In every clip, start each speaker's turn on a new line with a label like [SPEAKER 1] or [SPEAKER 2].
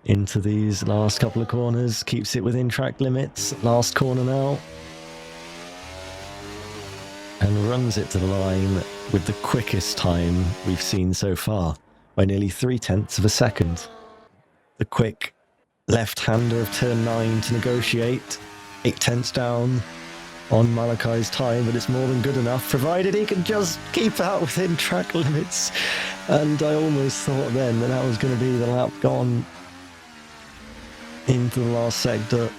[SPEAKER 1] into these last couple of corners, keeps it within track limits. Last corner now. And runs it to the line with the quickest time we've seen so far, by nearly 0.3 of a second. The quick left-hander of turn 9 to negotiate. 0.8 down on Malakai's time, but it's more than good enough, provided he can just keep out within track limits. And I almost thought then that was going to be the lap gone into the last sector.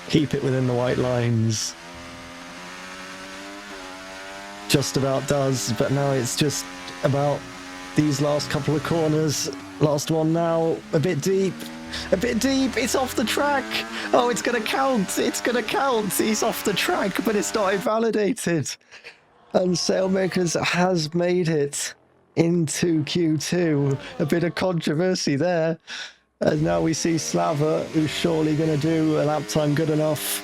[SPEAKER 1] Keep it within the white lines. Just about does, but now it's just about these last couple of corners. Last one now, a bit deep, it's off the track. Oh, it's going to count, he's off the track, but it's not invalidated. And Sailmakers has made it into Q2. A bit of controversy there. And now we see Slava, who's surely going to do a lap time good enough,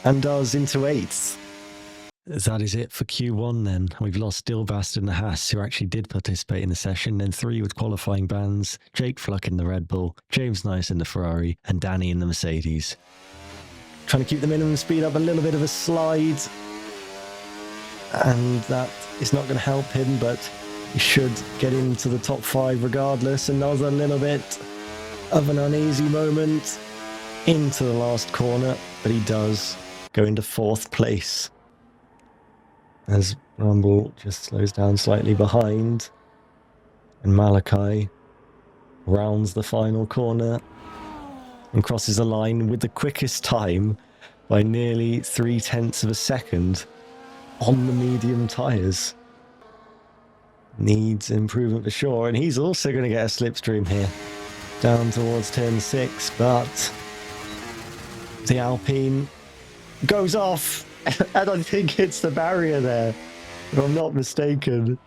[SPEAKER 1] and does into 8th. That is it for Q1 then. We've lost Dilbast and the Haas, who actually did participate in the session, then 3 with qualifying bans, Jake Fluck in the Red Bull, James Nice in the Ferrari, and Danny in the Mercedes. Trying to keep the minimum speed up, a little bit of a slide, and that is not going to help him, but he should get into the top 5 regardless. Another little bit of an uneasy moment into the last corner, but he does go into 4th place. As Rumble just slows down slightly behind, and Malachi rounds the final corner and crosses the line with the quickest time by nearly 0.3 of a second on the medium tyres. Needs improvement for sure, and he's also going to get a slipstream here down towards turn 6, but the Alpine goes off. And I think it's the barrier there, if I'm not mistaken.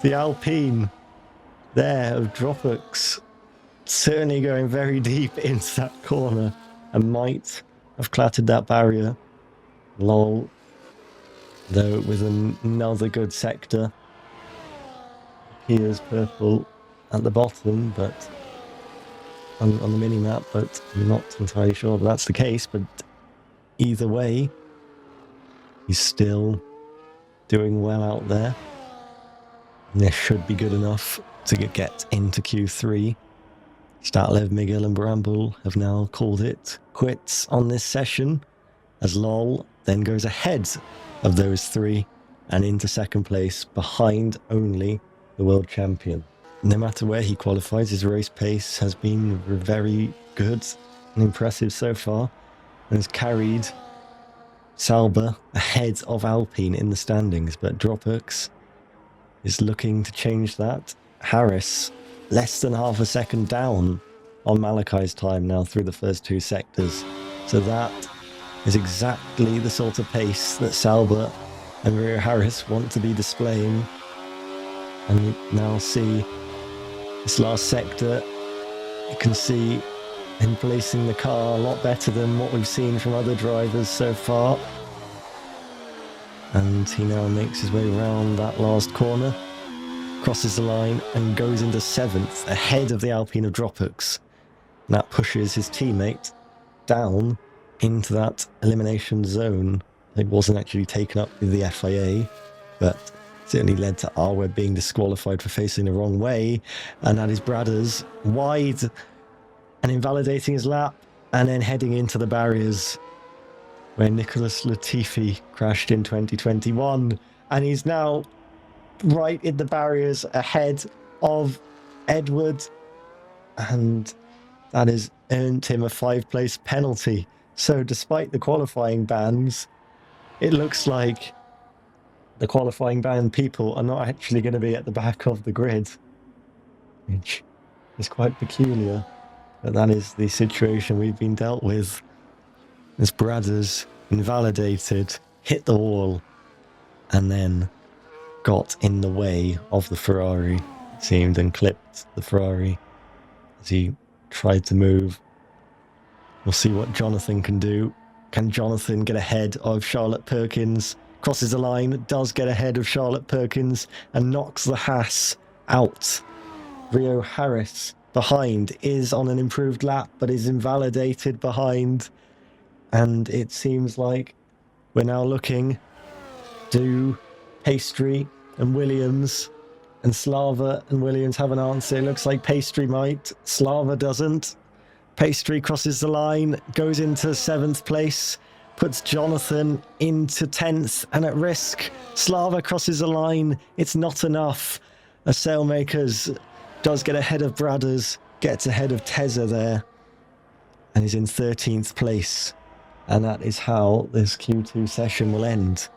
[SPEAKER 1] The Alpine there of Dropux certainly going very deep into that corner and might have clattered that barrier. Lol. Though with another good sector. Here's purple at the bottom, but on the mini-map, but I'm not entirely sure that's the case. But either way, he's still doing well out there. And this should be good enough to get into Q3. Statlev, Miguel and Bramble have now called it quits on this session, as Lol then goes ahead of those 3 and into 2nd place, behind only the world champion. No matter where he qualifies, his race pace has been very good and impressive so far, and has carried Sauber ahead of Alpine in the standings, but Dropux is looking to change that. Harris less than half a second down on Malakai's time now through the first 2 sectors. So that is exactly the sort of pace that Sauber and Rio Harris want to be displaying. And you now see this last sector, you can see him placing the car a lot better than what we've seen from other drivers so far. And he now makes his way around that last corner, crosses the line and goes into 7th, ahead of the Alpine of Dropux. And that pushes his teammate down into that elimination zone. It wasn't actually taken up with the FIA, but certainly led to Arweb being disqualified for facing the wrong way. And that is Bradders wide and invalidating his lap, and then heading into the barriers where Nicholas Latifi crashed in 2021. And he's now right in the barriers ahead of Edward. And that has earned him a 5-place penalty. So despite the qualifying bans, it looks like the qualifying ban people are not actually going to be at the back of the grid, which is quite peculiar. But that is the situation we've been dealt with. As Bradders invalidated, hit the wall, and then got in the way of the Ferrari, it seemed, and clipped the Ferrari as he tried to move. We'll see what Jonathan can do. Can Jonathan get ahead of Charlotte Perkins? Crosses the line, does get ahead of Charlotte Perkins, and knocks the Haas out. Rio Harris behind, is on an improved lap, but is invalidated behind. And it seems like we're now looking to Pastry and Williams, and Slava and Williams have an answer. It looks like Pastry might. Slava doesn't. Pastry crosses the line, goes into 7th place, puts Jonathan into 10th and at risk. Slava crosses the line. It's not enough. A Sailmakers does get ahead of Bradders, gets ahead of Tezza there, and is in 13th place. And that is how this Q2 session will end,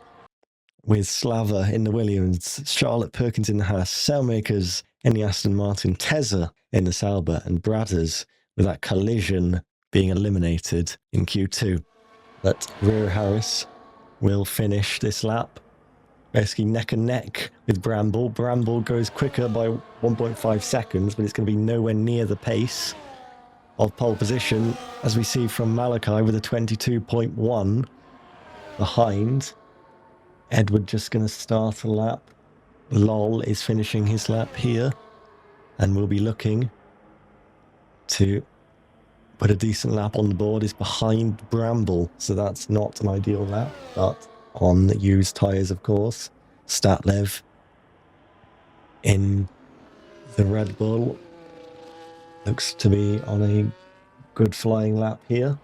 [SPEAKER 1] with Slava in the Williams, Charlotte Perkins in the Haas, Sailmakers in the Aston Martin, Tezza in the Sauber, and Bradders with that collision being eliminated in Q2. But Rio Harris will finish this lap basically neck and neck with Bramble. Bramble goes quicker by 1.5 seconds, but it's going to be nowhere near the pace of pole position, as we see from Malachi with a 22.1 behind. Edward just going to start a lap. Lol is finishing his lap here, and we'll be looking to put a decent lap on the board. Is behind Bramble, so that's not an ideal lap, but on used tyres, of course. Statlev in the Red Bull looks to be on a good flying lap here.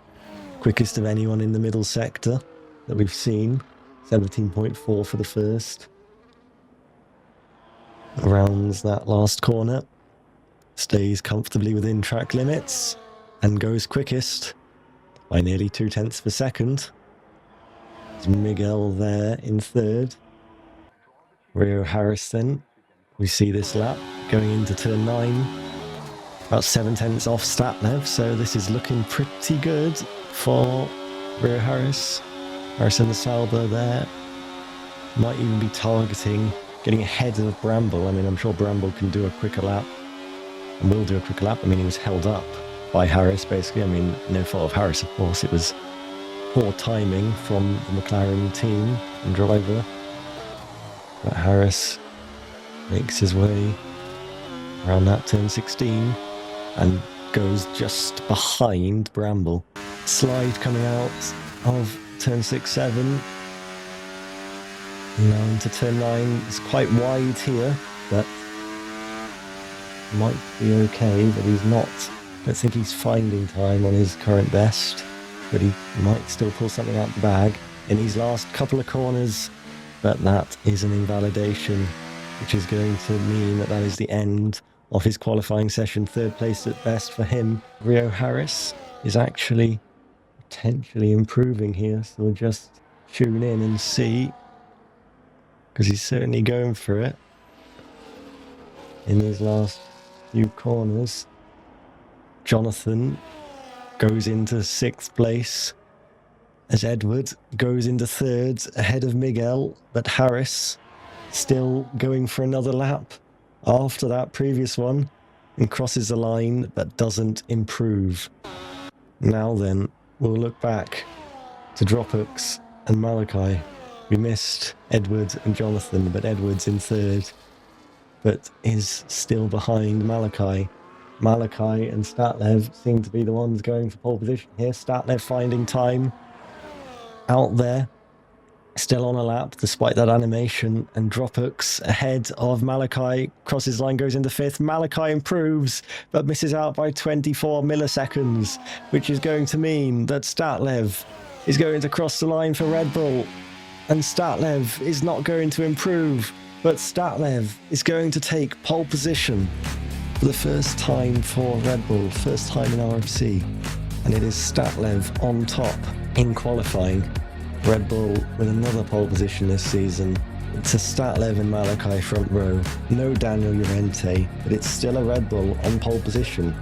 [SPEAKER 1] Quickest of anyone in the middle sector that we've seen. 17.4 for the first. Rounds that last corner. Stays comfortably within track limits and goes quickest by nearly 0.2 of a second. There's Miguel there in third. Rio Harris then. We see this lap going into turn 9. About 0.7 off Statlev, so this is looking pretty good for Rio Harris. Harris and the Sauber there. Might even be targeting getting ahead of Bramble. I mean, I'm sure Bramble can do a quicker lap and will do a quicker lap. I mean, he was held up by Harris, basically. I mean, no fault of Harris, of course. It was poor timing from the McLaren team and driver. But Harris makes his way around that turn 16 and goes just behind Bramble. Slide coming out of turn 6-7. Now into turn 9. It's quite wide here, but might be okay, but he's not. I don't think he's finding time on his current best, but he might still pull something out the bag in these last couple of corners. But that is an invalidation, which is going to mean that that is the end of his qualifying session. Third place at best for him. Rio Harris is actually potentially improving here, so we'll just tune in and see, because he's certainly going for it in these last few corners. Jonathan goes into 6th place as Edward goes into 3rd ahead of Miguel, but Harris still going for another lap after that previous one and crosses the line but doesn't improve. Now then, we'll look back to Dropux and Malachi. We missed Edward and Jonathan, but Edward's in 3rd, but is still behind Malachi. Malachi and Statlev seem to be the ones going for pole position here. Statlev finding time out there, still on a lap despite that animation, and Dropux ahead of Malachi, crosses line, goes into 5th. Malachi improves but misses out by 24 milliseconds, which is going to mean that Statlev is going to cross the line for Red Bull, and Statlev is not going to improve, but Statlev is going to take pole position for the first time for Red Bull, first time in RFC, and it is Statlev on top in qualifying. Red Bull with another pole position this season. It's a Statlev and Malachi front row. No Daniel Llorénte, but it's still a Red Bull on pole position.